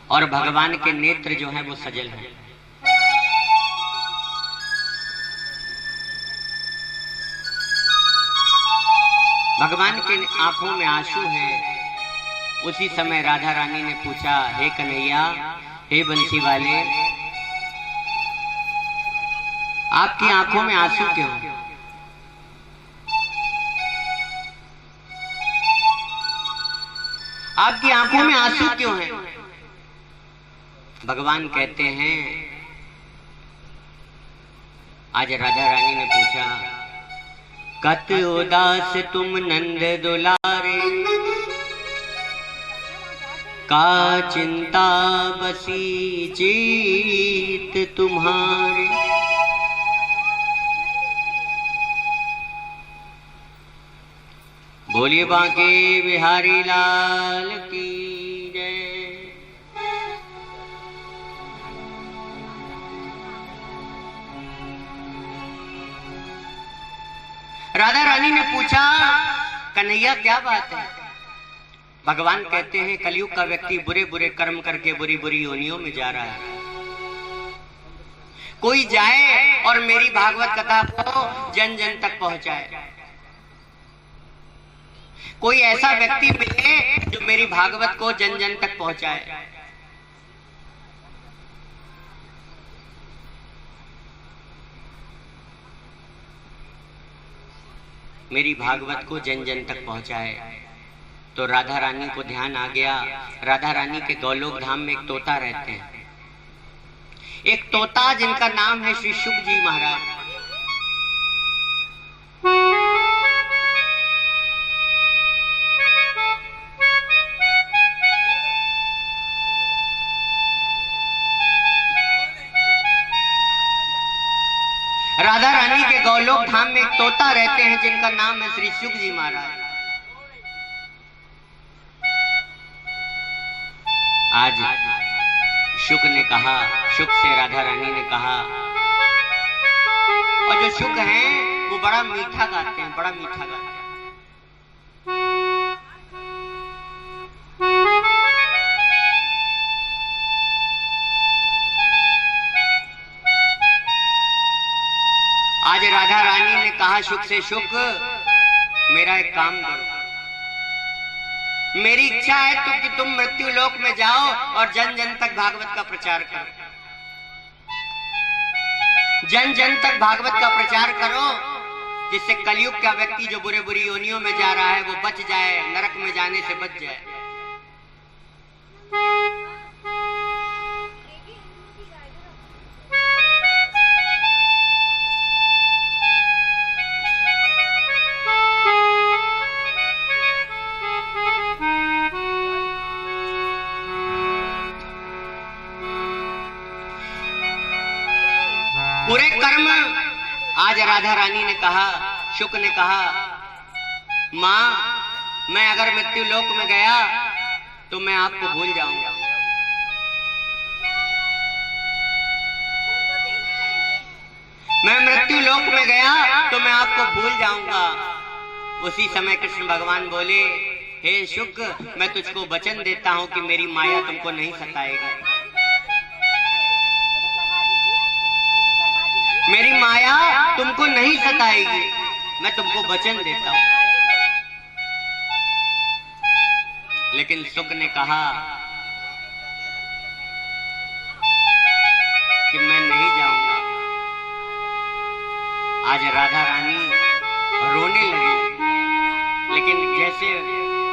और भगवान के नेत्र जो हैं वो सजल हैं। भगवान के आंखों में आंसू हैं। उसी समय राधा रानी ने पूछा, हे कन्हैया, हे बंसी वाले, आपकी आंखों में आंसू क्यों? आपकी आंखों में आंसू क्यों हैं? भगवान कहते हैं, आज राधा रानी ने पूछा, कत उदास तुम नंद दुलारे, का चिंता बसी जीत तुम्हारे। बोलिए बांके बिहारी लाल की जय। राधा रानी ने पूछा, कन्हैया क्या बात है? भगवान कहते हैं, कलयुग का व्यक्ति बुरे बुरे कर्म करके बुरी बुरी योनियों में जा रहा है। कोई जाए और मेरी भागवत कथा को जन जन तक पहुंचाए। कोई ऐसा व्यक्ति मिले जो मेरी भागवत को जन जन तक पहुंचाए। मेरी भागवत को जन जन तक पहुंचाए। तो राधा रानी को ध्यान आ गया, राधा रानी के गौलोक धाम में एक तोता रहते हैं। एक तोता जिनका नाम है श्री शुक जी महाराज। राधा रानी के गौलोक धाम में एक तोता रहते हैं जिनका नाम है श्री शुक जी महाराज। आज शुक ने कहा, शुक से राधा रानी ने कहा, और जो शुक हैं वो बड़ा मीठा गाते हैं, बड़ा मीठा गाते हैं। आज राधा रानी ने कहा शुक से, शुक मेरा एक काम करो, मेरी इच्छा है तो कि तुम मृत्यु लोक में जाओ और जन जन तक भागवत का प्रचार करो। जन जन तक भागवत का प्रचार करो, जिससे कलयुग का व्यक्ति जो बुरे बुरी योनियों में जा रहा है वो बच जाए, नरक में जाने से बच जाए। पूरे कर्म, आज राधा रानी ने कहा, शुक ने कहा, मां, मैं अगर मृत्यु लोक में गया तो मैं आपको भूल जाऊंगा। मैं मृत्यु लोक में गया तो मैं आपको भूल जाऊंगा। उसी समय कृष्ण भगवान बोले, हे शुक, मैं तुझको वचन देता हूं कि मेरी माया तुमको नहीं सताएगी। मेरी माया तुमको नहीं सताएगी, मैं तुमको वचन देता हूं। लेकिन शुक ने कहा कि मैं नहीं जाऊंगा। आज राधा रानी रोने लगी, लेकिन जैसे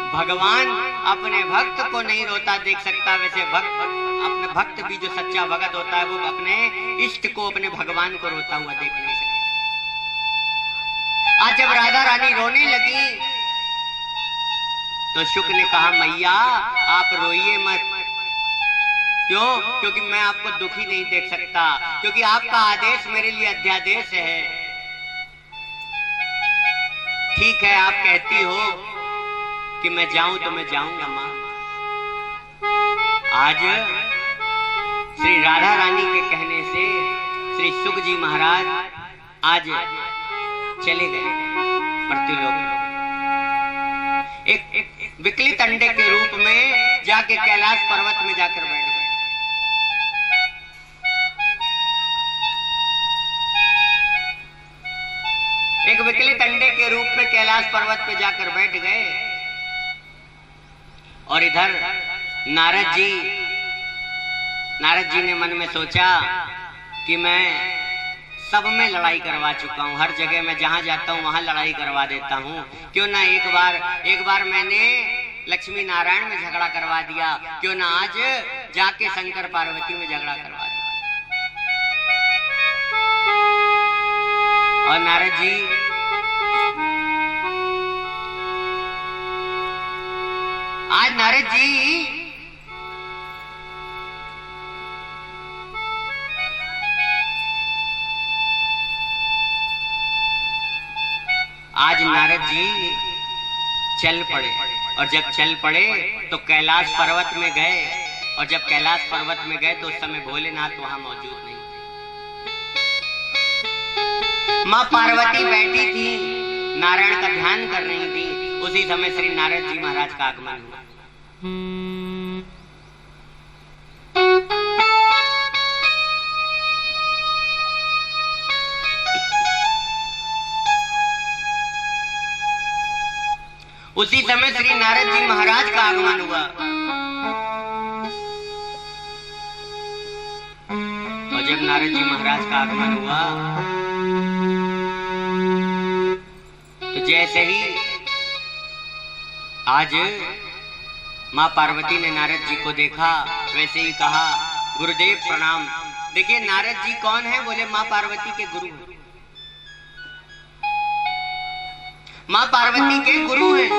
भगवान अपने भक्त को नहीं रोता देख सकता, वैसे अपने भक्त भी जो सच्चा भगत होता है वो अपने इष्ट को, अपने भगवान को रोता हुआ देख नहीं सकता। आज जब राधा रानी रोने लगी तो शुक ने कहा, मैया आप रोइए मत। क्यों? क्योंकि मैं आपको दुखी नहीं देख सकता, क्योंकि आपका आदेश मेरे लिए अध्यादेश है। ठीक है, आप कहती हो कि मैं जाऊं तो मैं जाऊंगा मां। आज श्री राधा रानी के कहने से श्री शुक जी महाराज आज चले गए मृत्युलोक में। एक विकलित अंडे के रूप में जाके कैलाश पर्वत में जाकर बैठ गए। कैलाश पर्वत पे जाकर बैठ गए। और इधर नारद जी ने मन में सोचा कि मैं सब में लड़ाई करवा चुका हूँ, हर जगह मैं जहां जाता हूँ वहां लड़ाई करवा देता हूँ, क्यों ना एक बार मैंने लक्ष्मी नारायण में झगड़ा करवा दिया, क्यों ना आज जाके शंकर पार्वती में झगड़ा करवा दिया। और नारद जी आज नारद जी चल पड़े। और जब चल पड़े तो कैलाश पर्वत में गए। और जब कैलाश पर्वत में गए तो उस समय भोलेनाथ वहां मौजूद नहीं थे। माँ पार्वती बैठी थी, नारायण का ध्यान कर रही थी। उसी समय श्री नारद जी महाराज का आगमन हुआ। उसी समय श्री नारद जी महाराज का आगमन हुआ। और जब नारद जी महाराज का आगमन हुआ तो जैसे ही आज माँ पार्वती ने नारद जी को देखा वैसे ही कहा, गुरुदेव प्रणाम। देखिए नारद जी कौन है? बोले माँ पार्वती के गुरु। माँ पार्वती के गुरु हैं।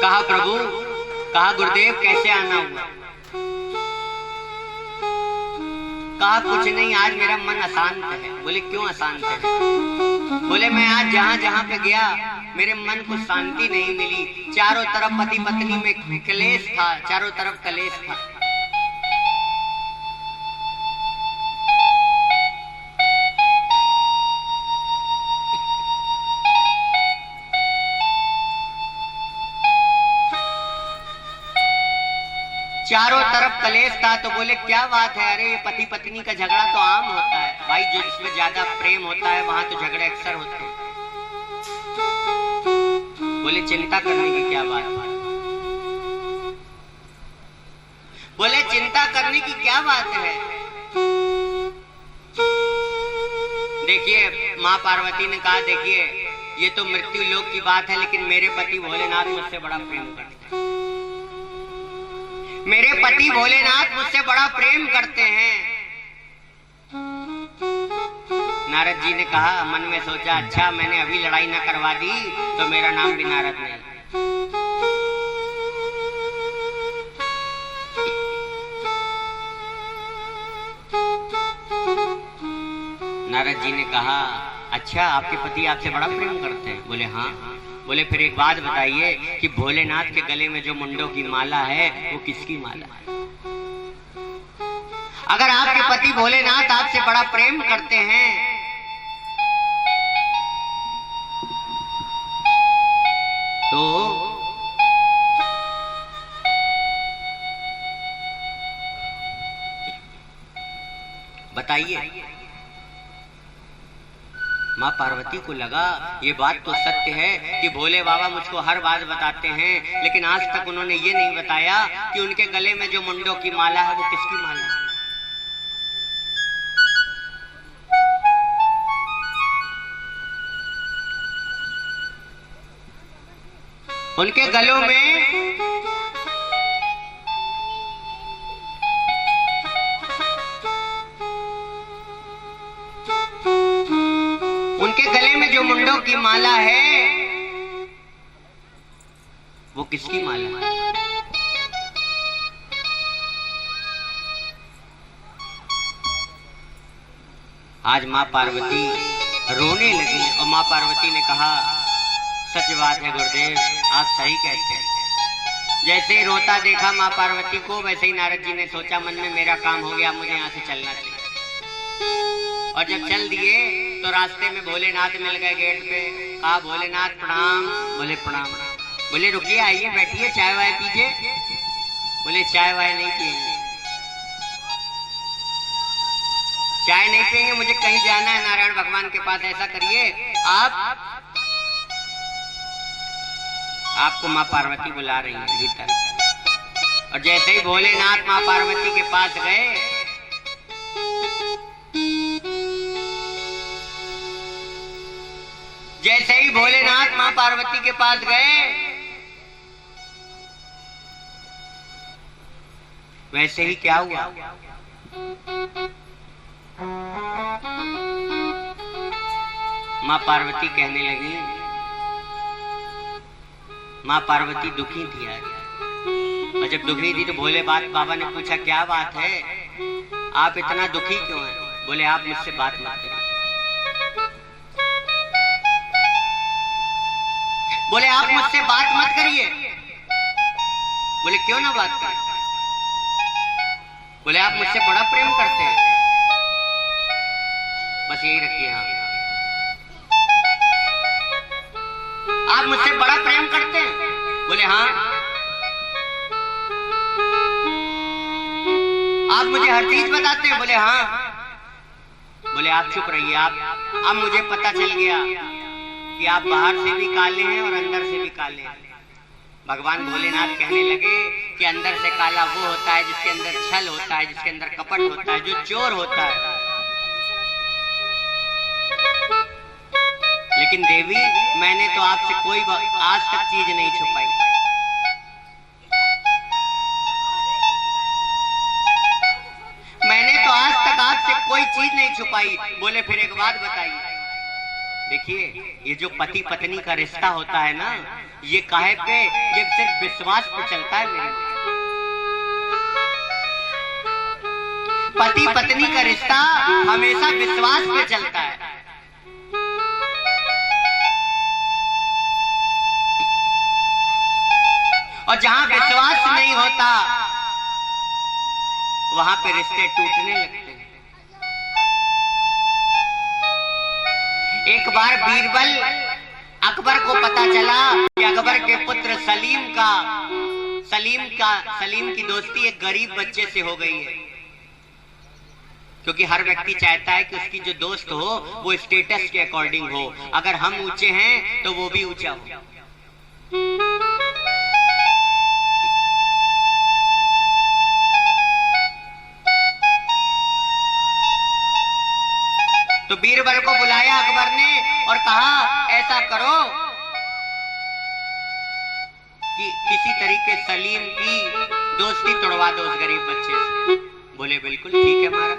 कहा प्रभु, कहा गुरुदेव कैसे आना हुआ? कहा कुछ नहीं, आज मेरा मन अशांत है। बोले क्यों अशांत है? बोले मैं आज जहां पे गया मेरे मन को शांति नहीं मिली। चारों तरफ पति पत्नी में कलेश था, चारों तरफ कलेश था। चारों तरफ कलेश था। तो बोले क्या बात है? अरे ये पति पत्नी का झगड़ा तो आम होता है भाई, जो जिसमें ज्यादा प्रेम होता है वहां तो झगड़े अक्सर होते हैं। बोले चिंता करने की क्या बात है? बोले चिंता करने की क्या बात है? देखिए माँ पार्वती ने कहा, देखिए ये तो मृत्यु लोक की बात है, लेकिन मेरे पति भोलेनाथ मुझसे बड़ा प्रेम करते हैं। मेरे पति भोलेनाथ मुझसे बड़ा प्रेम करते हैं। नारद जी ने कहा, मन में सोचा अच्छा मैंने अभी लड़ाई न करवा दी तो मेरा नाम भी नारद नहीं। नारद जी ने कहा अच्छा आपके पति आपसे बड़ा प्रेम करते हैं? बोले हाँ। बोले फिर एक बात बताइए कि भोलेनाथ के गले में जो मुंडों की माला है वो किसकी माला है? अगर आपके पति भोलेनाथ आपसे बड़ा प्रेम करते हैं तो बताइए। माँ पार्वती को लगा ये बात तो सत्य है कि भोले बाबा मुझको हर बात बताते हैं, लेकिन आज तक उन्होंने ये नहीं बताया कि उनके गले में जो मुंडों की माला है वो किसकी माला है। उनके गलों में जो मुंडों की माला है वो किसकी माला है? आज माँ पार्वती रोने लगी और माँ पार्वती ने कहा सच बात है गुरुदेव, आप सही कहते हैं। जैसे ही रोता देखा माँ पार्वती को, वैसे ही नारद जी ने सोचा मन में मेरा काम हो गया, मुझे यहाँ से चलना चाहिए। और जब चल दिए तो रास्ते में भोलेनाथ मिल गए गेट पे। कहा भोलेनाथ प्रणाम। बोले प्रणाम। बोले रुकिए आइए बैठिए, चाय वाय पीजिए। बोले चाय वाय नहीं पिएंगे। चाय नहीं पियेंगे, मुझे कहीं जाना है नारायण भगवान के पास। ऐसा करिए, आपको माँ पार्वती बुला रही है भीतर। और जैसे ही भोलेनाथ माँ पार्वती के पास गए, जैसे ही भोलेनाथ माँ पार्वती के पास गए, वैसे ही क्या हुआ, माँ पार्वती कहने लगी, माँ पार्वती दुखी थी यार। और जब दुखी थी तो भोले बाबा ने पूछा, क्या बात है, आप इतना दुखी क्यों हैं? बोले, आप मुझसे बात मत करिए। बोले, आप मुझसे बात मत करिए। बोले, क्यों ना बात करें? बोले, आप मुझसे बड़ा प्रेम करते हैं। बस यही रखिए, हाँ, आप मुझसे बड़ा प्रेम करते हैं। बोले, हाँ। आप मुझे हर चीज बताते हैं। बोले, हाँ। बोले, आप चुप रहिए। अब मुझे पता चल गया कि आप बाहर से भी काले हैं और अंदर से भी काले हैं। भगवान भोलेनाथ कहने लगे कि अंदर से काला वो होता है जिसके अंदर छल होता है, जिसके अंदर कपट होता है, जो चोर होता है। लेकिन देवी, मैंने तो आपसे कोई आज तक चीज नहीं छुपाई। मैंने तो आज तक आपसे कोई चीज नहीं छुपाई। बोले, फिर एक बात बताइए। देखिए, ये जो पति पत्नी का रिश्ता होता है ना, ये काहे पे, ये सिर्फ विश्वास पे चलता है मेरे। पति पत्नी का रिश्ता हमेशा विश्वास पे चलता है। और जहां विश्वास नहीं होता, वहां पे रिश्ते टूटने लगते हैं। एक बार बीरबल अकबर को पता चला कि अकबर के पुत्र सलीम की दोस्ती एक गरीब बच्चे से हो गई है। क्योंकि हर व्यक्ति चाहता है कि उसकी जो दोस्त हो वो स्टेटस के अकॉर्डिंग हो। अगर हम ऊंचे हैं तो वो भी ऊंचा हो। तो बीरबल को बुलाया अकबर ने और कहा, ऐसा करो कि किसी तरीके सलीम की दोस्ती तोड़वा दो उस गरीब बच्चे से। बोले, बिल्कुल ठीक है महाराज।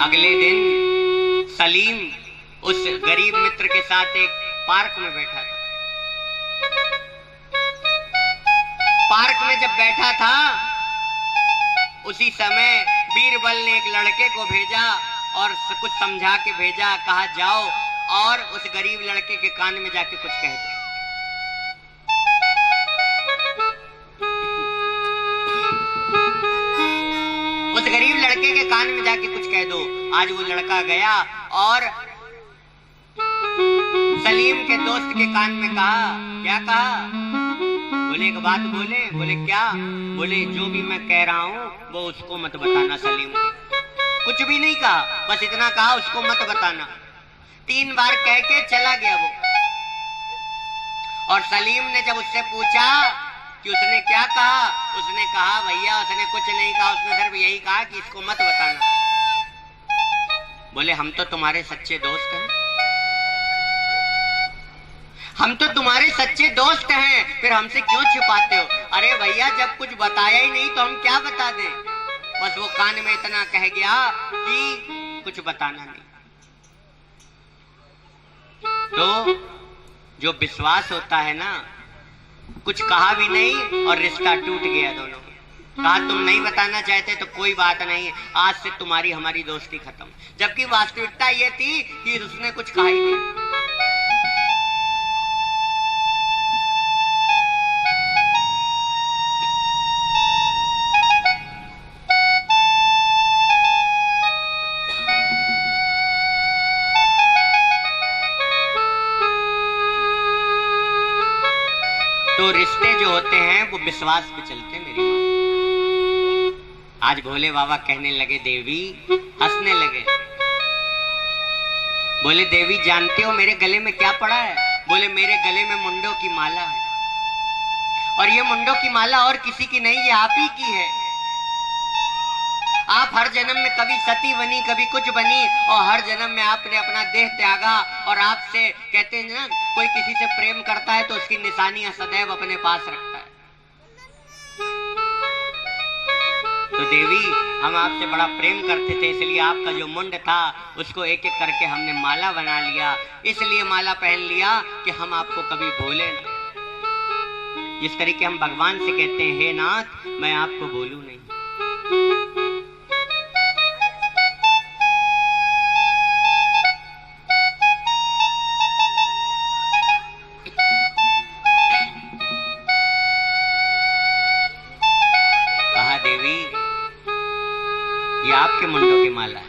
अगले दिन सलीम उस गरीब मित्र के साथ एक पार्क में बैठा था। पार्क में जब बैठा था, उसी समय बीरबल ने एक लड़के को भेजा और कुछ समझा के भेजा। कहा, जाओ और उस गरीब लड़के के कान में जाके कुछ कह दो। उस गरीब लड़के के कान में जाके कुछ कह दो। आज वो लड़का गया और सलीम के दोस्त के कान में कहा। क्या कहा? बोले, एक बात बोले। बोले, क्या? बोले, जो भी मैं कह रहा हूं वो उसको मत बताना सलीम को। कुछ भी नहीं कहा, बस इतना कहा, उसको मत बताना। 3 बार कह के चला गया वो। और सलीम ने जब उससे पूछा कि उसने क्या कहा, उसने कहा, भैया उसने कुछ नहीं कहा, उसने सिर्फ यही कहा कि इसको मत बताना। बोले, हम तो तुम्हारे सच्चे दोस्त हैं। हम तो तुम्हारे सच्चे दोस्त हैं, फिर हमसे क्यों छुपाते हो? अरे भैया, जब कुछ बताया ही नहीं तो हम क्या बता दें? बस वो कान में इतना कह गया कि कुछ बताना नहीं। तो जो विश्वास होता है ना, कुछ कहा भी नहीं और रिश्ता टूट गया दोनों। कहा, तुम नहीं बताना चाहते तो कोई बात नहीं, आज से तुम्हारी हमारी दोस्ती खत्म। जबकि वास्तविकता ये थी कि उसने कुछ कहा ही नहीं। तो रिश्ते जो होते हैं वो विश्वास पे चलते हैं मेरी माँ। आज भोले बाबा कहने लगे, देवी हंसने लगे। बोले, देवी जानते हो मेरे गले में क्या पड़ा है? बोले, मेरे गले में मुंडों की माला है, और ये मुंडों की माला और किसी की नहीं, ये आप ही की है। आप हर जन्म में कभी सती बनी, कभी कुछ बनी, और हर जन्म में आपने अपना देह त्यागा। और आपसे कहते हैं ना, कोई किसी से प्रेम करता है तो उसकी निशानियां सदैव अपने पास रखता है। तो देवी, हम आपसे बड़ा प्रेम करते थे, इसलिए आपका जो मुंड था उसको एक एक करके हमने माला बना लिया। इसलिए माला पहन लिया कि हम आपको कभी भूले ना। जिस तरीके हम भगवान से कहते हैं, हे नाथ मैं आपको भूलूं नहीं। कहा, देवी ये आपके मुंडों की माला है।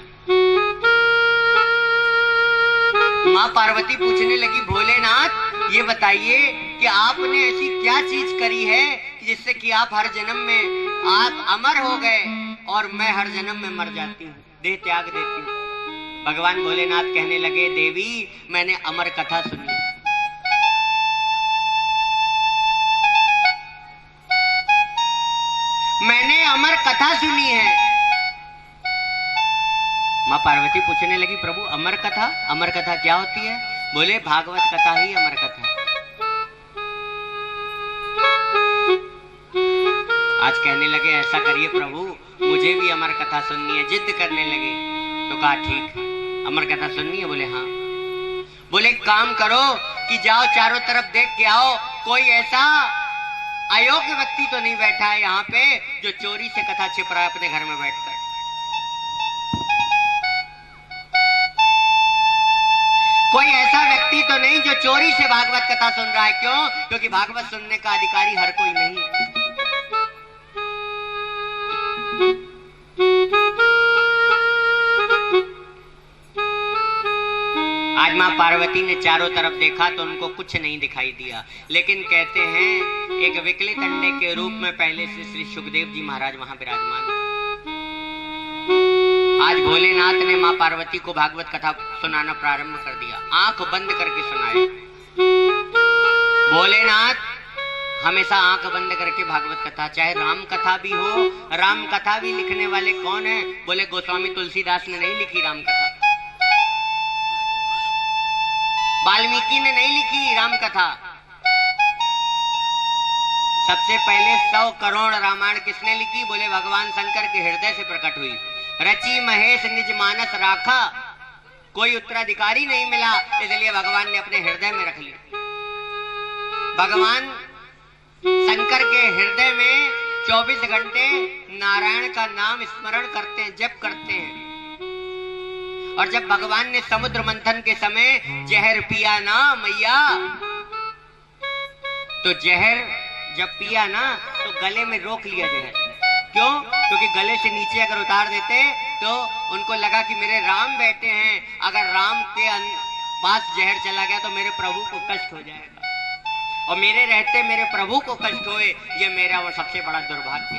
मां पार्वती पूछने लगी, भोलेनाथ ये बताइए कि आपने ऐसी क्या चीज करी है जिससे कि आप हर जन्म में आप अमर हो गए और मैं हर जन्म में मर जाती हूँ, देह त्याग देती हूँ। भगवान भोलेनाथ कहने लगे, देवी मैंने अमर कथा सुनी। मैंने अमर कथा सुनी है। मां पार्वती पूछने लगी, प्रभु अमर कथा? अमर कथा क्या होती है? बोले, भागवत कथा ही अमर कथा। आज कहने लगे, ऐसा करिए प्रभु मुझे भी अमर कथा सुननी है। जिद करने लगे तो कहा, ठीक अमर कथा सुननी है? बोले हाँ। बोले, काम करो कि जाओ चारों तरफ देख के आओ, कोई ऐसा अयोग्य व्यक्ति तो नहीं बैठा है यहाँ पे जो चोरी से कथा छिप रहा है अपने घर में बैठकर। कोई ऐसा व्यक्ति तो नहीं जो चोरी से भागवत कथा सुन रहा है। क्यों? क्योंकि भागवत सुनने का अधिकारी हर कोई नहीं है। आज मां पार्वती ने चारों तरफ देखा तो उनको कुछ नहीं दिखाई दिया, लेकिन कहते हैं एक विकलित अंडे के रूप में पहले से श्री सुखदेव जी महाराज वहां विराजमान थे। आज भोलेनाथ ने मां पार्वती को भागवत कथा सुनाना प्रारंभ कर दिया, आंख बंद करके सुनाए। भोलेनाथ हमेशा आंख बंद करके भागवत कथा, चाहे राम कथा भी हो। राम कथा भी लिखने वाले कौन है? बोले, गोस्वामी तुलसीदास ने नहीं लिखी राम कथा, वाल्मीकि ने नहीं लिखी राम कथा। सबसे पहले 100 करोड़ रामायण किसने लिखी? बोले, भगवान शंकर के हृदय से प्रकट हुई। रची महेश निज मानस राखा, कोई उत्तराधिकारी नहीं मिला, इसलिए भगवान ने अपने हृदय में रख ली। भगवान शंकर के हृदय में 24 घंटे नारायण का नाम स्मरण करते हैं, जप करते हैं। और जब भगवान ने समुद्र मंथन के समय जहर पिया ना मैया, तो जहर जब पिया ना तो गले में रोक लिया जहर। क्यों? क्योंकि गले से नीचे अगर उतार देते तो उनको लगा कि मेरे राम बैठे हैं, अगर राम के पास जहर चला गया तो मेरे प्रभु को कष्ट हो जाएगा, और मेरे रहते मेरे प्रभु को कष्ट होए, ये मेरा वो सबसे बड़ा दुर्भाग्य।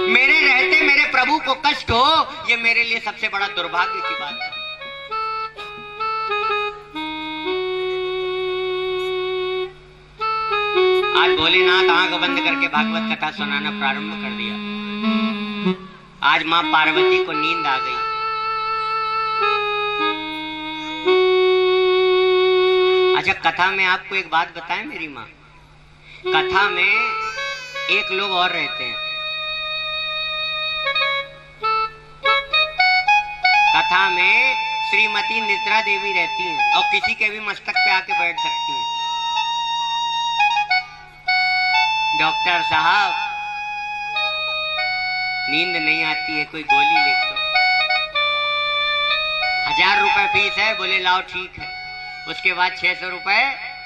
मेरे रहते मेरे प्रभु को कष्ट हो, ये मेरे लिए सबसे बड़ा दुर्भाग्य की बात है। आज भोलेनाथ आंख बंद करके भागवत कथा सुनाना प्रारंभ कर दिया। आज मां पार्वती को नींद आ गई। अच्छा, कथा में आपको एक बात बताएं मेरी मां, कथा में एक लोग और रहते हैं। कथा में श्रीमती नित्रा देवी रहती हैं और किसी के भी मस्तक पे आके बैठ सकती हैं। डॉक्टर साहब नींद नहीं आती है, कोई गोली ले दो। 1000 रुपए फीस है। बोले लाओ ठीक है। उसके बाद 600 रुपए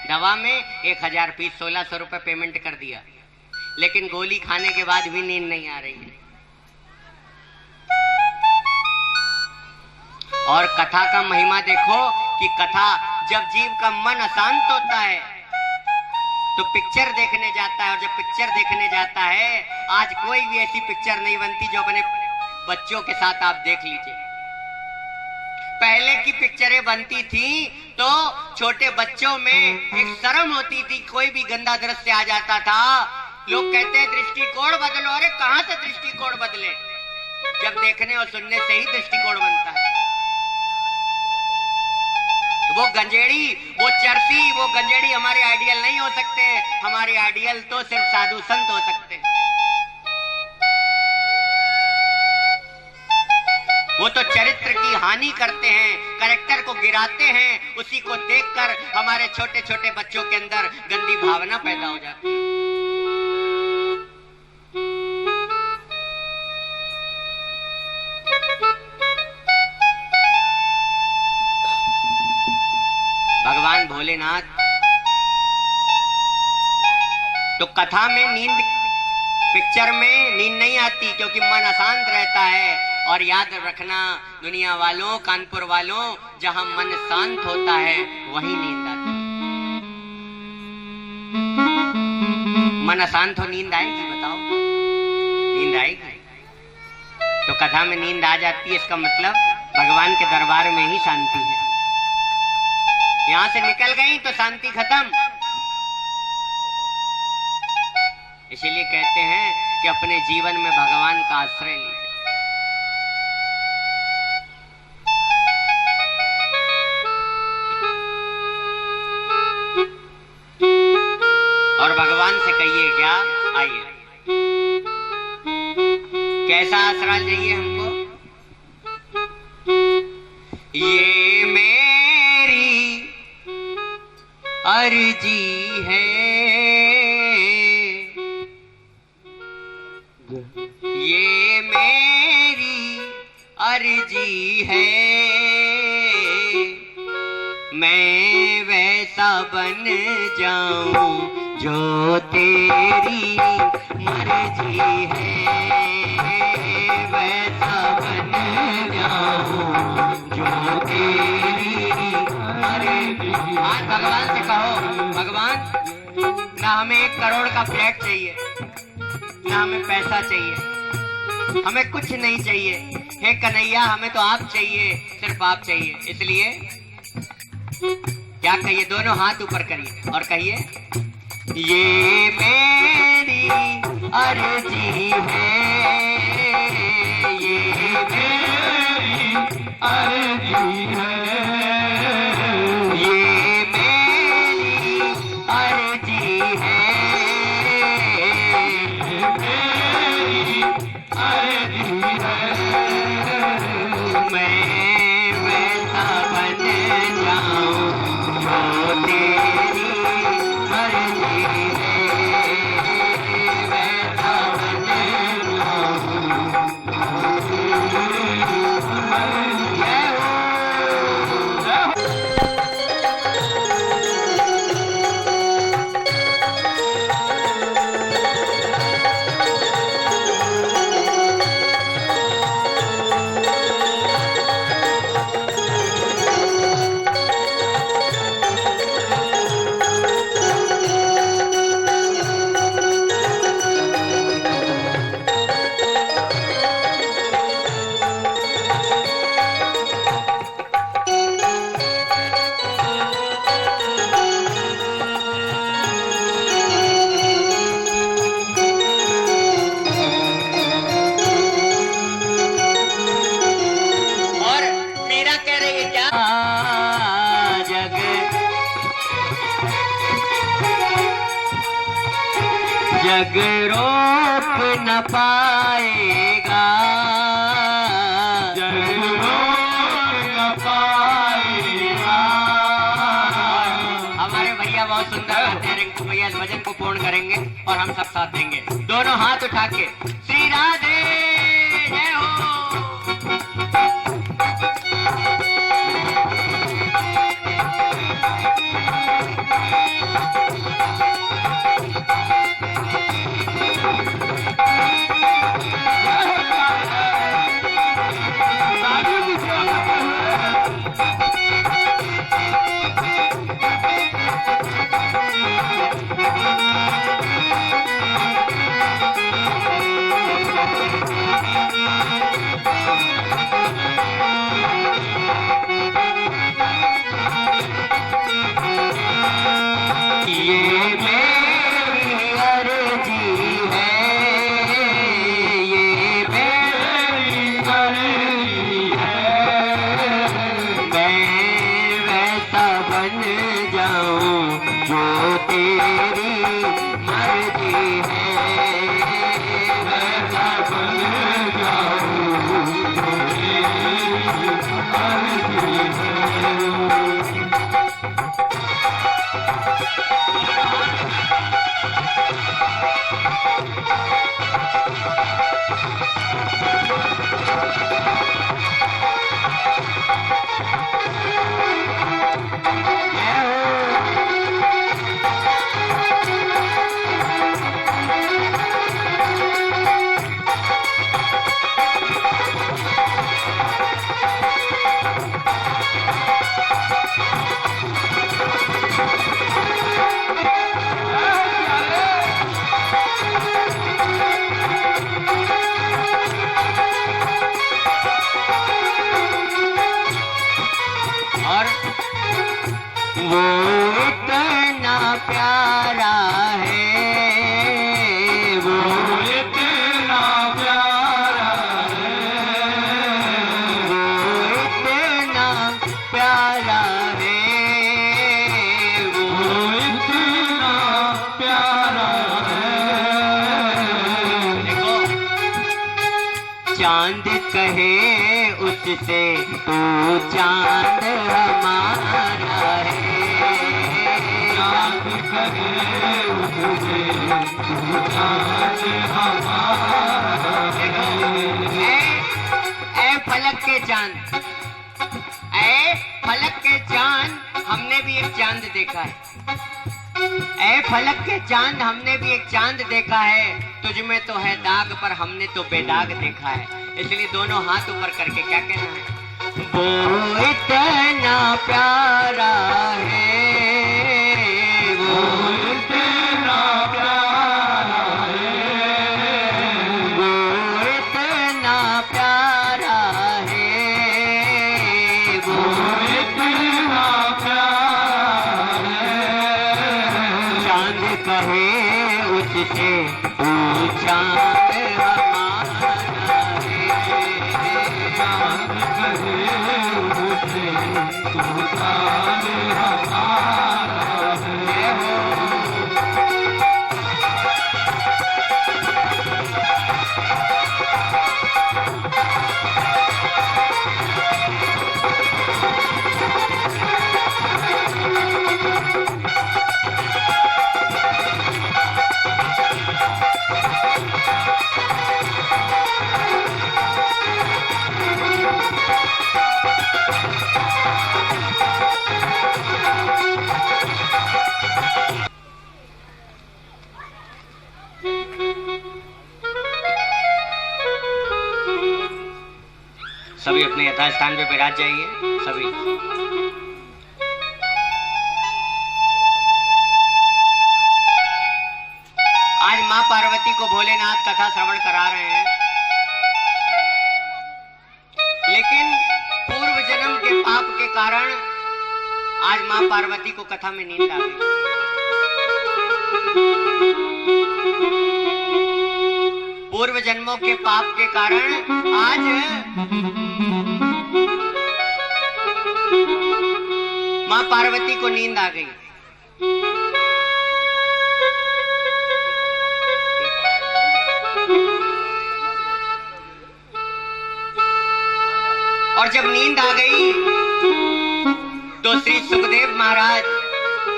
दवा में, 1000 फीस, 1600 रुपए पेमेंट कर दिया। लेकिन गोली खाने के बाद भी नींद नहीं आ रही है। और कथा का महिमा देखो कि कथा जब जीव का मन अशांत होता है तो पिक्चर देखने जाता है, और जब पिक्चर देखने जाता है, आज कोई भी ऐसी पिक्चर नहीं बनती जो अपने बच्चों के साथ आप देख लीजिए। पहले की पिक्चरें बनती थी तो छोटे बच्चों में एक शर्म होती थी, कोई भी गंदा दृश्य आ जाता था, लोग कहते हैं दृष्टिकोण बदलो। अरे कहां से दृष्टिकोण बदले, जब देखने और सुनने से ही दृष्टिकोण बनता है। वो गंजेड़ी, वो चरसी, वो गंजेड़ी हमारे आइडियल नहीं हो सकते। हमारे आइडियल तो सिर्फ साधु संत हो सकते हैं। वो तो चरित्र की हानि करते हैं, कैरेक्टर को गिराते हैं, उसी को देखकर हमारे छोटे छोटे बच्चों के अंदर गंदी भावना पैदा हो जाती है। भगवान भोलेनाथ तो कथा में नींद, पिक्चर में नींद नहीं आती क्योंकि मन अशांत रहता है। और याद रखना दुनिया वालों, कानपुर वालों, जहां मन शांत होता है वही नींद आती है। मन अशांत हो, नींद आएगी? बताओ, नींद आएगी? तो कथा में नींद आ जाती है, इसका मतलब भगवान के दरबार में ही शांति है। यहां से निकल गई तो शांति खत्म। इसीलिए कहते हैं कि अपने जीवन में भगवान का आश्रय लीजिए। और भगवान से कहिए क्या, आइए कैसा आसरा चाहिए हमको। ये मेरी अर्जी है, ये मेरी अर्जी है, मैं वैसा बन जाऊं जो तेरी मर्जी है, वैसा बन जाऊं जो तेरी मर्जी। आज भगवान से कहो, भगवान ना हमें 1 करोड़ का फ्लैट चाहिए, ना हमें पैसा चाहिए, हमें कुछ नहीं चाहिए। हे कन्हैया, हमें तो आप चाहिए, सिर्फ आप चाहिए। इसलिए क्या कहिए, दोनों हाथ ऊपर करिए और कहिए, ये मेरी अर्जी है, ये मेरी अर्जी है, ये मेरी अर्जी है, मेरी अर्जी है, मैं वैसा बन जाऊं जो तेरी मर्जी है, वैसा बन जाऊं। जग रोक न पाएगा, जग रोक न पाएगा। हमारे भैया बहुत सुंदर गाते हैं, रिंकू भैया इस भजन को पूर्ण करेंगे और हम सब साथ देंगे। दोनों हाथ उठा के श्री राधे जय हो। Thank you. चांद कहे उससे तू चांद हमारा है, चांद कहे उससे तू चांद हमारा है। ऐ फलक के चांद, ऐ फलक के चांद, हमने भी एक चांद देखा है। ऐ फलक के चांद, हमने भी एक चांद देखा है। तुझ में तो है दाग पर हमने तो बेदाग देखा है। इसलिए दोनों हाथ ऊपर करके क्या कहना है? वो इतना प्यारा है, वो इतना प्यारा है, वो इतना प्यारा है, वो इतना प्यारा है। चांद कहे उससे चांद हमारा है, चांद कहे उससे तू चांद हमारा है। सभी अपने यथास्थान पे विराज जाइए। सभी आज मां पार्वती को भोलेनाथ कथा श्रवण करा रहे हैं, लेकिन पूर्व जन्म के पाप के कारण आज मां पार्वती को कथा में नींद आ गई। पूर्व जन्मों के पाप के कारण आज मां पार्वती को नींद आ गई। और जब नींद आ गई तो श्री सुखदेव महाराज,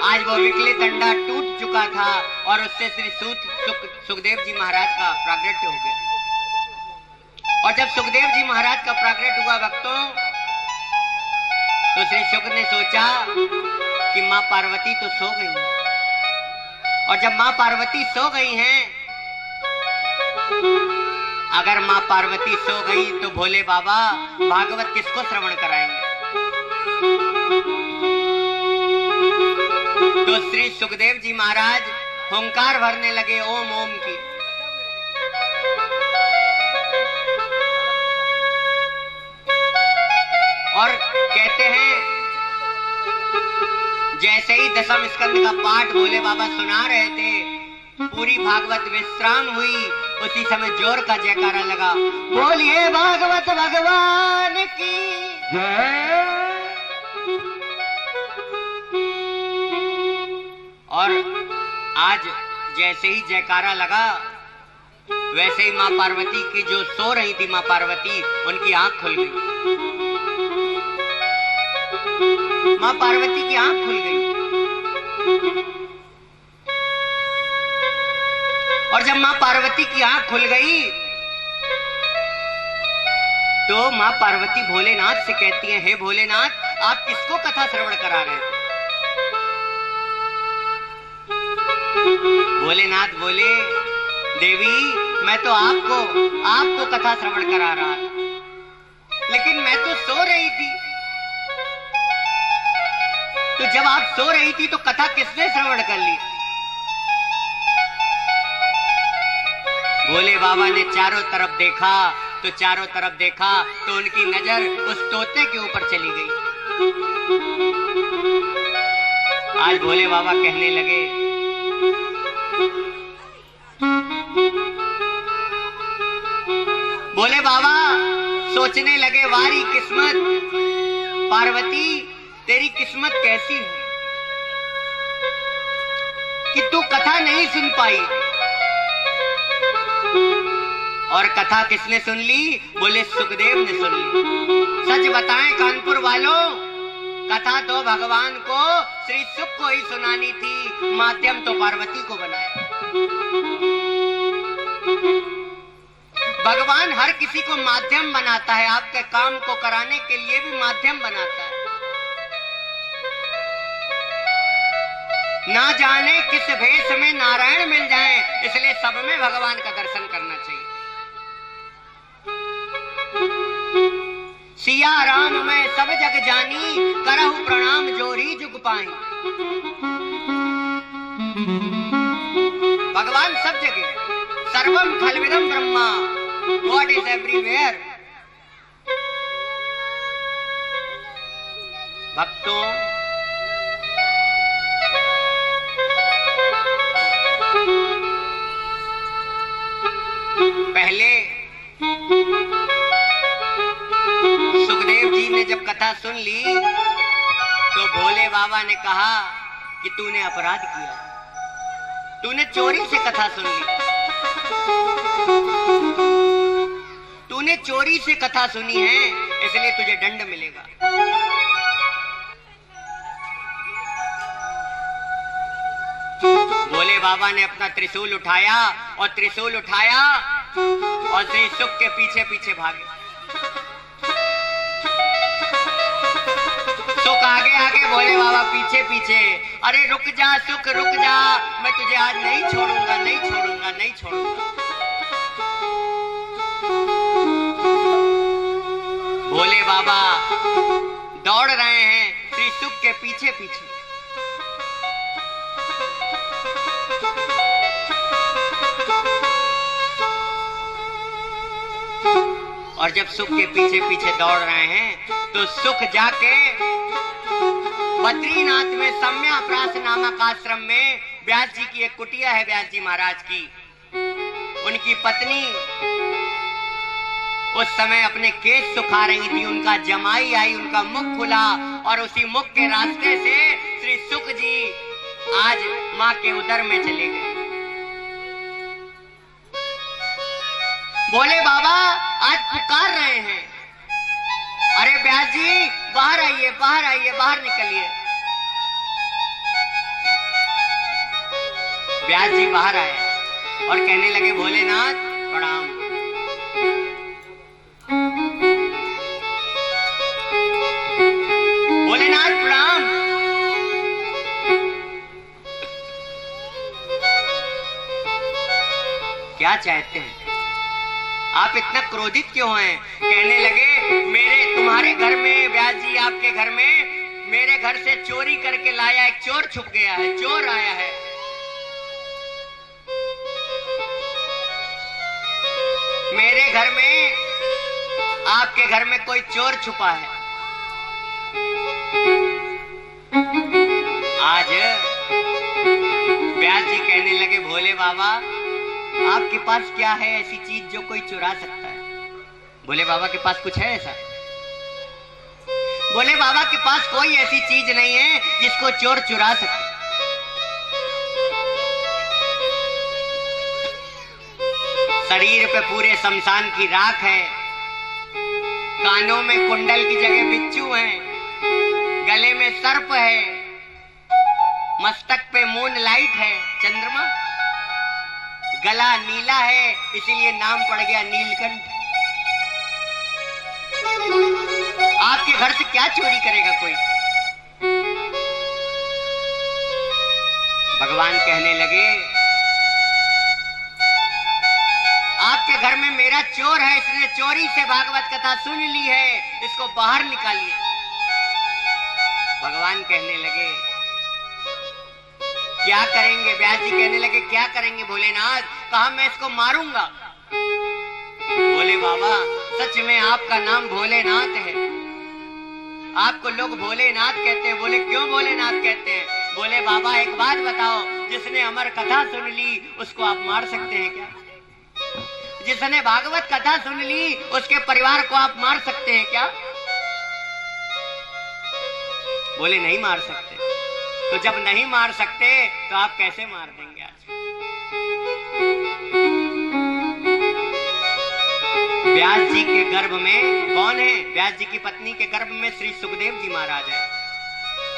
आज वो विकले तंडा टूट चुका था और उससे श्री सुखदेव जी महाराज का प्रागट्य हो गया। और जब सुखदेव जी महाराज का प्रागट्य हुआ भक्तों, तो श्री सुख ने सोचा कि मां पार्वती तो सो गई है, और जब मां पार्वती सो गई हैं, अगर मां पार्वती सो गई तो भोले बाबा भागवत किसको श्रवण कराएंगे? तो श्री सुखदेव जी महाराज हुंकार भरने लगे ओम ओम की। दशम स्कंद का पाठ भोले बाबा सुना रहे थे। पूरी भागवत विश्राम हुई, उसी समय जोर का जयकारा लगा, बोलिए भागवत भगवान की जय। और आज जैसे ही जयकारा लगा, वैसे ही माँ पार्वती की, जो सो रही थी माँ पार्वती, उनकी आंख खुल गई। माँ पार्वती की आंख खुल गई। और जब माँ पार्वती की आंख खुल गई तो माँ पार्वती भोलेनाथ से कहती हैं, हे भोलेनाथ, आप किसको कथा श्रवण करा रहे हैं? भोलेनाथ बोले, देवी, मैं तो आपको कथा श्रवण करा रहा था, लेकिन मैं तो सो रही थी। तो जब आप सो रही थी तो कथा किसने श्रवण कर ली? भोले बाबा ने चारों तरफ देखा तो उनकी नजर उस तोते के ऊपर चली गई। आज भोले बाबा कहने लगे, भोले बाबा सोचने लगे, वारी किस्मत, पार्वती तेरी किस्मत कैसी है कि तू कथा नहीं सुन पाई। और कथा किसने सुन ली? बोले सुखदेव ने सुन ली। सच बताएं कानपुर वालों, कथा तो भगवान को, श्री सुख को ही सुनानी थी, माध्यम तो पार्वती को बनाया। भगवान हर किसी को माध्यम बनाता है, आपके काम को कराने के लिए भी माध्यम बनाता है। ना जाने किस भेष में नारायण मिल जाएं, इसलिए सब में भगवान का दर्शन करना चाहिए। सिया राम मैं सब जग जानी, करहु प्रणाम जोरी जुग पाई। भगवान सब जगह, सर्वम खलविदम ब्रह्मा, गॉड इज एवरीवेयर। भक्तों, पहले सुखदेव जी ने जब कथा सुन ली तो भोले बाबा ने कहा कि तूने अपराध किया, तूने चोरी से कथा सुन ली, तूने चोरी से कथा सुनी है, इसलिए तुझे दंड मिलेगा। भोले बाबा ने अपना त्रिशूल उठाया और श्री सुख के पीछे पीछे भागे। सुख आगे आगे, भोले बाबा पीछे पीछे। अरे रुक जा सुख, रुक जा, मैं तुझे आज नहीं छोड़ूंगा, नहीं छोड़ूंगा, नहीं छोड़ूंगा। भोले बाबा दौड़ रहे हैं श्री सुख के पीछे पीछे। और जब सुख के पीछे पीछे दौड़ रहे हैं तो सुख जाके बद्रीनाथ में सम्याप्रास नामक आश्रम में व्यास जी की एक कुटिया है, व्यास जी महाराज की। उनकी पत्नी उस समय अपने केस सुखा रही थी, उनका जमाई आई, उनका मुख खुला और उसी मुख के रास्ते से श्री सुख जी आज मां के उदर में चले गए। भोले बाबा आज पुकार रहे हैं, अरे व्यास जी बाहर आइए, बाहर आइए, बाहर निकलिए। व्यास जी बाहर आए और कहने लगे, भोलेनाथ प्रणाम। भोलेनाथ प्रणाम। क्या चाहते हैं? आप इतना क्रोधित क्यों हैं? कहने लगे, तुम्हारे घर में, व्यास जी आपके घर में, मेरे घर से चोरी करके लाया एक चोर छुप गया है, चोर आया है। मेरे घर में, आपके घर में कोई चोर छुपा है। आज व्यास जी कहने लगे, भोले बाबा आपके पास क्या है ऐसी चीज जो कोई चुरा सकता है? भोले बाबा के पास कुछ है ऐसा? भोले बाबा के पास कोई ऐसी चीज नहीं है जिसको चोर चुरा सके। शरीर पे पूरे शमशान की राख है, कानों में कुंडल की जगह बिच्छू है, गले में सर्प है, मस्तक पे मून लाइट है, चंद्रमा, गला नीला है इसीलिए नाम पड़ गया नीलकंठ। आपके घर से क्या चोरी करेगा कोई? भगवान कहने लगे, आपके घर में मेरा चोर है, इसने चोरी से भागवत कथा सुन ली है, इसको बाहर निकालिए। भगवान कहने लगे, क्या करेंगे? व्यास जी कहने लगे, क्या करेंगे भोलेनाथ? कहा मैं इसको मारूंगा। बोले बाबा सच में आपका नाम भोलेनाथ है, आपको लोग भोलेनाथ कहते हैं। बोले क्यों भोलेनाथ कहते हैं? बोले बाबा एक बात बताओ, जिसने अमर कथा सुन ली उसको आप मार सकते हैं क्या? जिसने भागवत कथा सुन ली उसके परिवार को आप मार सकते हैं क्या? बोले नहीं मार सकते। तो जब नहीं मार सकते तो आप कैसे मार देंगे? आज व्यास जी के गर्भ में कौन है? व्यास जी की पत्नी के गर्भ में श्री सुखदेव जी महाराज है।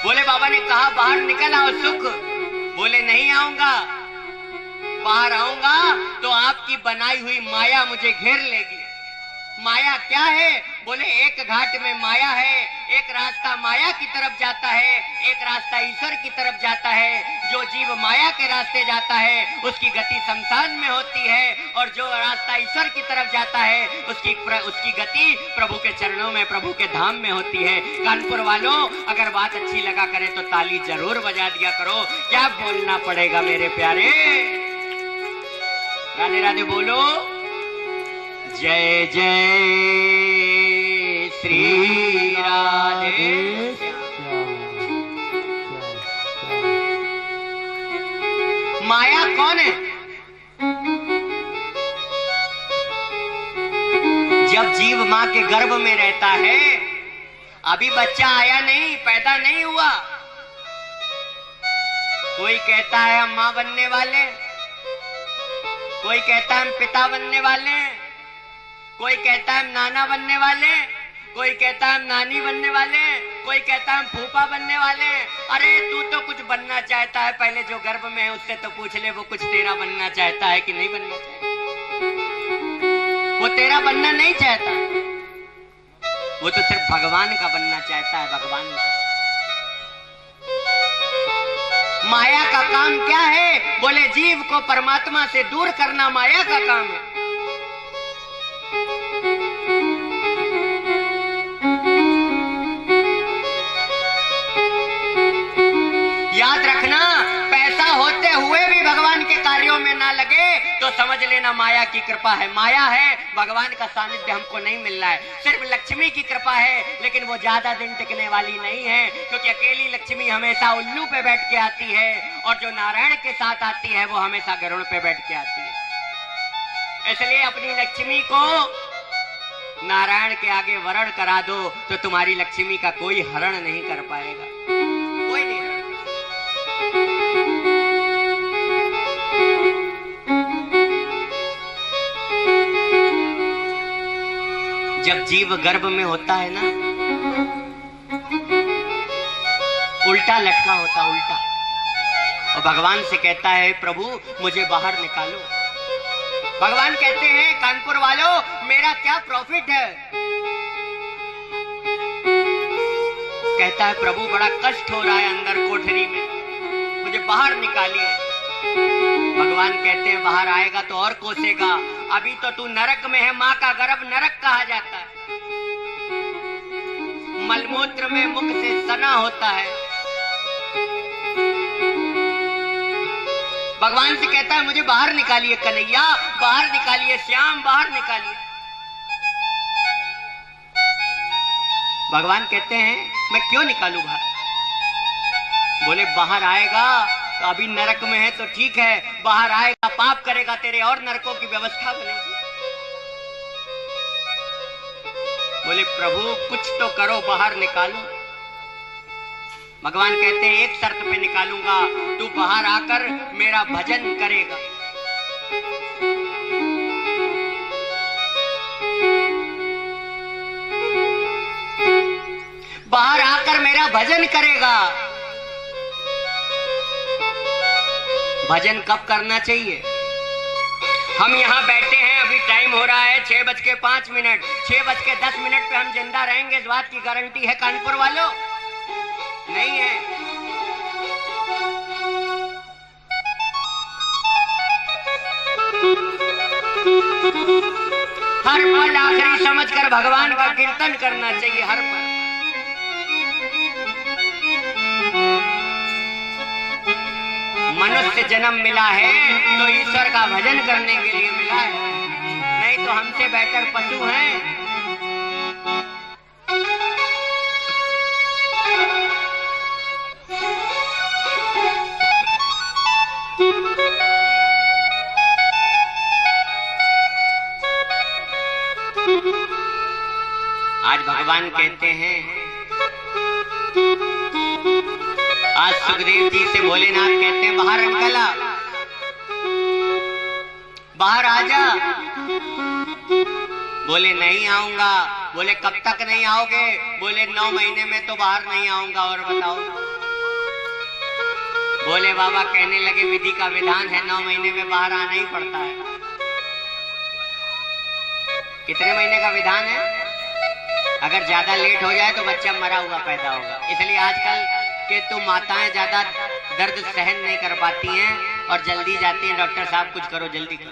बोले बाबा ने कहा बाहर निकल आओ सुख। बोले नहीं आऊंगा, बाहर आऊंगा तो आपकी बनाई हुई माया मुझे घेर लेगी। माया क्या है? बोले एक घाट में माया है, एक रास्ता माया की तरफ जाता है, एक रास्ता ईश्वर की तरफ जाता है। जो जीव माया के रास्ते जाता है उसकी गति शमशान में होती है, और जो रास्ता ईश्वर की तरफ जाता है उसकी गति प्रभु के चरणों में, प्रभु के धाम में होती है। कानपुर वालों अगर बात अच्छी लगा करे तो ताली जरूर बजा दिया करो। क्या बोलना पड़ेगा मेरे प्यारे? राधे राधे बोलो। जय जय श्री राधे। माया कौन है? जब जीव मां के गर्भ में रहता है, अभी बच्चा आया नहीं, पैदा नहीं हुआ, कोई कहता है हम मां बनने वाले, कोई कहता है हम पिता बनने वाले, कोई कहता है हम नाना बनने वाले, कोई कहता है हम नानी बनने वाले, कोई कहता है हम फूफा बनने वाले। अरे तू तो कुछ बनना चाहता है, पहले जो गर्भ में है उससे तो पूछ ले, वो कुछ तेरा बनना चाहता है कि नहीं बनना चाहता? वो तेरा बनना नहीं चाहता, वो तो सिर्फ भगवान का बनना चाहता है, भगवान का। माया का काम क्या है? बोले जीव को परमात्मा से दूर करना माया का काम है। याद रखना, पैसा होते हुए भी भगवान के कार्यों में ना लगे तो समझ लेना माया की कृपा है। माया है, भगवान का सानिध्य हमको नहीं मिल रहा है। सिर्फ लक्ष्मी की कृपा है, लेकिन वो ज्यादा दिन टिकने वाली नहीं है, क्योंकि अकेली लक्ष्मी हमेशा उल्लू पे बैठ के आती है, और जो नारायण के साथ आती है वो हमेशा गरुड़ पे बैठ के आती है। इसलिए अपनी लक्ष्मी को नारायण के आगे वरण करा दो तो तुम्हारी लक्ष्मी का कोई हरण नहीं कर पाएगा, कोई नहीं। जब जीव गर्भ में होता है ना, उल्टा लटका होता, उल्टा, और भगवान से कहता है प्रभु मुझे बाहर निकालो। भगवान कहते हैं कानपुर वालों मेरा क्या प्रॉफिट है? कहता है प्रभु बड़ा कष्ट हो रहा है अंदर कोठरी में, मुझे बाहर निकालिए। भगवान कहते हैं बाहर आएगा तो और कोसेगा, अभी तो तू नरक में है, माँ का गर्भ नरक कहा जाता है। मलमूत्र में मुख से सना होता है। भगवान से कहता है मुझे बाहर निकालिए कन्हैया, बाहर निकालिए श्याम, बाहर निकालिए। भगवान कहते हैं मैं क्यों निकालूं बाहर? बोले बाहर आएगा तो अभी नरक में है तो ठीक है, बाहर आएगा पाप करेगा तेरे और नरकों की व्यवस्था बनेगी। बोले प्रभु कुछ तो करो, बाहर निकालो। भगवान कहते हैं एक शर्त पे निकालूंगा, तू बाहर आकर मेरा भजन करेगा। बाहर आकर मेरा भजन करेगा। भजन कब करना चाहिए? हम यहाँ बैठे हैं, अभी टाइम हो रहा है 6:05, 6:10 पे हम जिंदा रहेंगे इस बात की गारंटी है कानपुर वालों? नहीं है। हर पल आखिरी समझकर भगवान का कीर्तन करना चाहिए, हर पल। मनुष्य जन्म मिला है तो ईश्वर का भजन करने के लिए मिला है, नहीं तो हमसे बेहतर पशु हैं। आज भगवान कहते हैं, आज सुखदेव जी से भोलेनाथ कहते हैं बाहर निकला, बाहर आ जा। बोले नहीं आऊंगा। बोले कब तक नहीं आओगे? बोले 9 महीने में तो बाहर नहीं आऊंगा। और बताओ? बोले बाबा कहने लगे विधि का विधान है, 9 महीने में बाहर आना ही पड़ता है। कितने महीने का विधान है? अगर ज्यादा लेट हो जाए तो बच्चा मरा हुआ पैदा होगा। इसलिए आजकल के तो माताएं ज्यादा दर्द सहन नहीं कर पाती हैं और जल्दी जाती हैं, डॉक्टर साहब कुछ करो, जल्दी करो।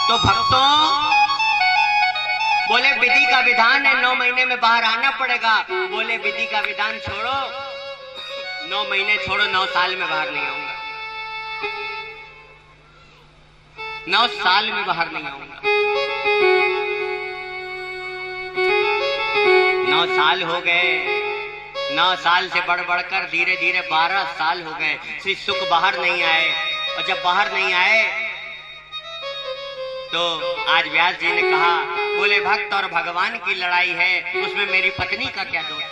तो भक्तों, बोले विधि का विधान है 9 महीने में बाहर आना पड़ेगा। बोले विधि का विधान छोड़ो, 9 महीने छोड़ो, 9 साल में बाहर नहीं आऊंगा। 9 साल में बाहर नहीं आऊंगा। 9 साल हो गए, 9 साल से बढ़ बढ़कर धीरे धीरे 12 साल हो गए। श्री सुख बाहर नहीं आए, और जब बाहर नहीं आए तो आज व्यास जी ने कहा, बोले भक्त और भगवान की लड़ाई है, उसमें मेरी पत्नी का क्या दोष?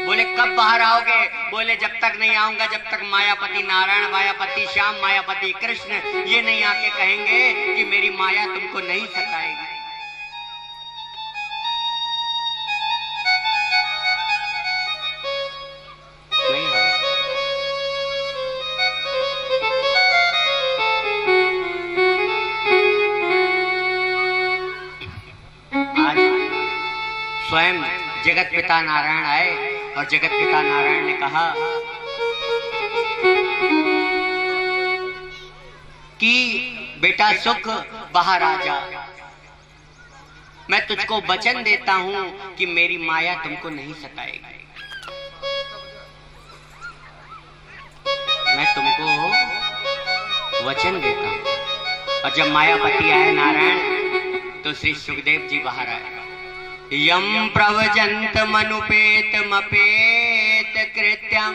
बोले कब बाहर आओगे? बोले जब तक नहीं आऊंगा जब तक मायापति नारायण, मायापति श्याम, मायापति कृष्ण ये नहीं आके कहेंगे कि मेरी माया तुमको नहीं सताएगी। स्वयं जगत पिता नारायण आए और जगत पिता नारायण ने कहा कि बेटा सुख बाहर आ जा, मैं तुझको वचन देता हूं कि मेरी माया तुमको नहीं सताएगी। मैं तुमको वचन देता हूं। और जब मायापति आए नारायण तो श्री सुखदेव जी बाहर आए। यम प्रवजंत मनुपेत मपेत कृत्यम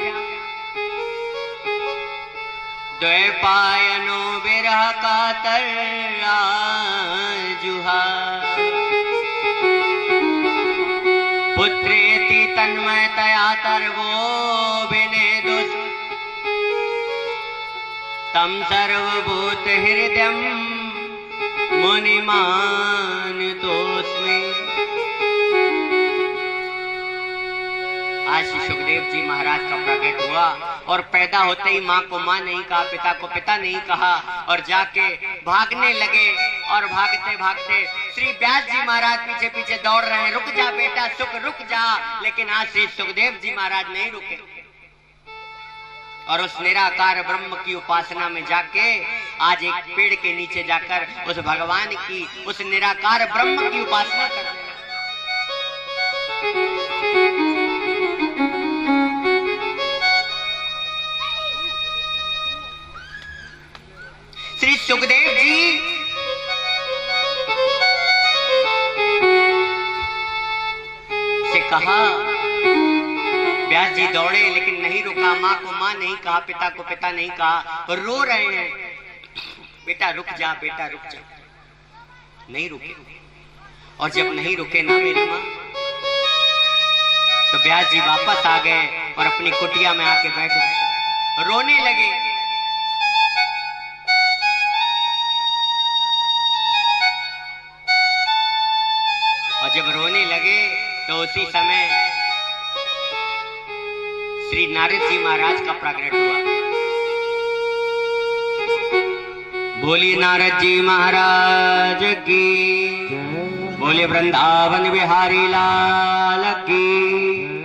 द्वैपायनो विरह कातर्रा जुहा पुत्रेति तन्मयतया तर्वो विनेदुस् तम सर्वभूत हृदयम मुनिमान तोस्मि। आज श्री सुखदेव जी महाराज का प्रकट हुआ और पैदा होते ही माँ को माँ नहीं कहा, पिता को पिता नहीं कहा और जाके भागने लगे। और भागते भागते श्री व्यास जी महाराज पीछे पीछे दौड़ रहे हैं, रुक जा बेटा सुख रुक जा। लेकिन आज श्री सुखदेव जी महाराज नहीं रुके और उस निराकार ब्रह्म की उपासना में जाके आज एक पेड़ के नीचे जाकर उस भगवान की, उस निराकार ब्रह्म की उपासना कर। कहा। व्यास जी दौड़े लेकिन नहीं रुका, माँ को माँ नहीं कहा, पिता को पिता नहीं कहा, रो रहे हैं, बेटा रुक जा, बेटा रुक जा। नहीं रुके, और जब नहीं रुके ना मेरी माँ, तो व्यास जी वापस आ गए और अपनी कुटिया में आके बैठ गए, रोने लगे। और जब रोने लगे तो उसी समय श्री नारद जी महाराज का प्रकट हुआ। बोली नारद जी महाराज की, बोले वृंदावन बिहारी लाल की।